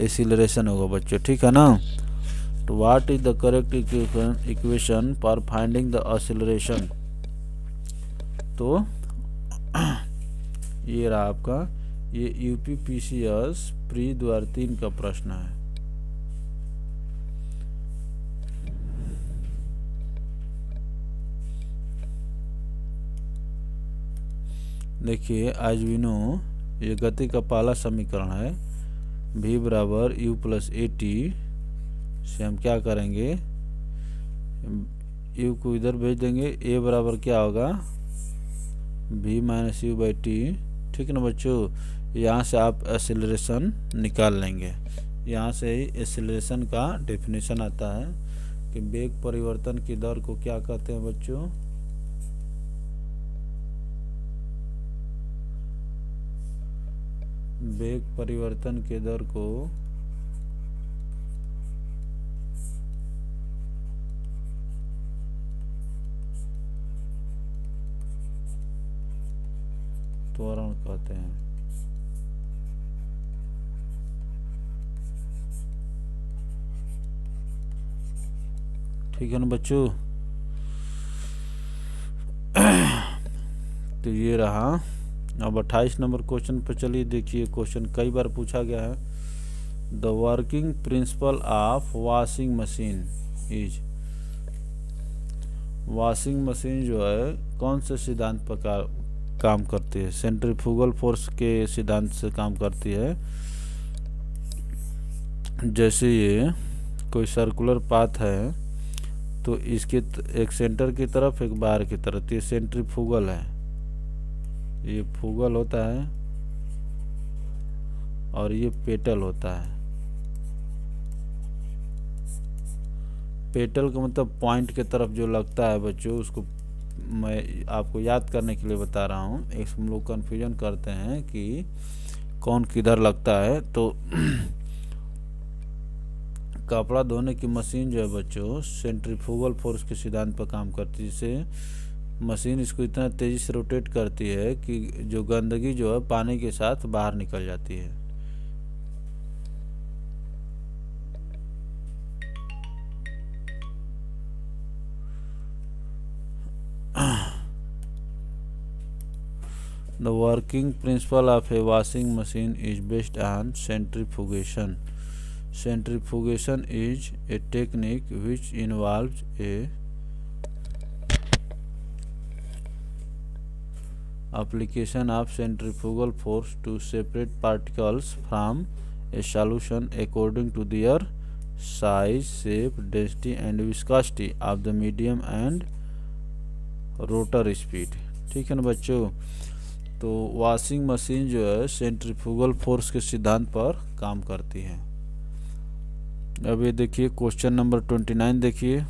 एक्सीलरेशन होगा बच्चों, ठीक है ना। तो what is the correct equation for finding the acceleration? तो ये रहा आपका, ये UPPCS प्री 2003 का प्रश्न है। देखिए एज वी नो ये गति का पहला समीकरण है, v बराबर u प्लस AT से हम क्या करेंगे? u को इधर भेज देंगे, a बराबर क्या होगा? v minus you by T, ठीक है ना बच्चों। यहाँ से आप एक्सेलरेशन निकाल लेंगे। यहाँ से ही एक्सेलरेशन का डेफिनेशन आता है कि वेग परिवर्तन की दर को क्या कहते हैं बच्चों? वेग परिवर्तन के दर को त्वरण कहते हैं। ठीक है ना बच्चों। तो ये रहा। अब 28 नंबर क्वेश्चन पर चलिए देखिए। क्वेश्चन कई बार पूछा गया है। The working principle of washing machine is. Washing machine जो है कौन से सिद्धांत पर काम करती है? सेंट्रीफ्यूगल फोर्स के सिद्धांत से काम करती है। जैसे ये कोई सर्कुलर पाथ है तो इसके एक सेंटर की तरफ एक बाहर की तरफ, तो ये सेंट्रीफ्यूगल है, ये फुगल होता है और ये पेटल होता है। पेटल का मतलब पॉइंट के तरफ जो लगता है बच्चों, उसको मैं आपको याद करने के लिए बता रहा हूँ। एक हम लोग कन्फ्यूजन करते हैं कि कौन किधर लगता है। तो कपड़ा धोने की मशीन जो है बच्चों सेंट्रीफ्यूगल फोर्स के सिद्धांत पर काम करती है, जिससे मशीन इसको इतना तेज़ी से रोटेट करती है कि जो गंदगी जो है पानी के साथ बाहर निकल जाती है। The working principle of a washing machine is based on centrifugation. Centrifugation is a technique which involves a application of centrifugal force to separate particles from a solution according to their size, shape, density and viscosity of the medium and rotor speed। ठीक है ना बच्चों, तो washing machine जो है centrifugal force के सिद्धांत पर काम करती है। अब ये देखिए क्वेश्चन नंबर 29 देखिए,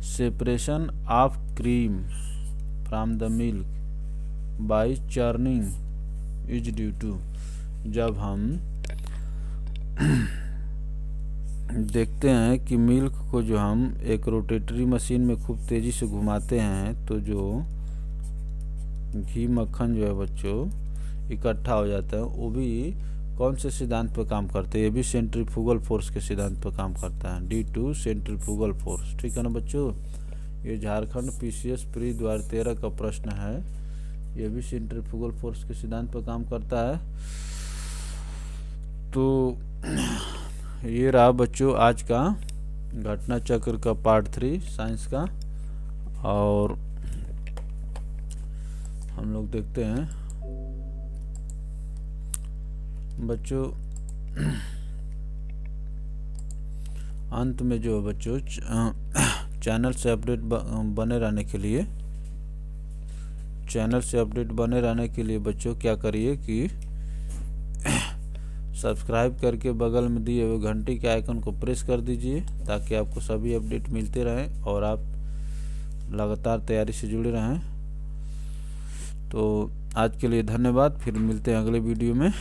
separation of cream from the milk by churning is due to. जब हम देखते हैं कि मिल्क को जो हम एक रोटेटरी मशीन में खूब तेज़ी से घुमाते हैं तो जो घी मक्खन जो है बच्चों इकट्ठा हो जाता है, वो भी कौन से सिद्धांत पर काम करते हैं? ये भी सेंट्रीफ्यूगल फोर्स के सिद्धांत पर काम करता है, डी टू सेंट्रीफ्यूगल फोर्स। ठीक है ना बच्चों, ये झारखंड पीसीएस प्री 2013 का प्रश्न है। ये भी सेंट्रीफ्यूगल फोर्स के सिद्धांत पर काम करता है। तो ये रहा बच्चों आज का घटना चक्र का पार्ट 3 साइंस का। और हम लोग देखते हैं बच्चों अंत में जो बच्चों चैनल से अपडेट बने रहने के लिए बच्चों क्या करिए कि सब्सक्राइब करके बगल में दिए हुए घंटी के आइकन को प्रेस कर दीजिए ताकि आपको सभी अपडेट मिलते रहें और आप लगातार तैयारी से जुड़े रहें। तो आज के लिए धन्यवाद, फिर मिलते हैं अगले वीडियो में।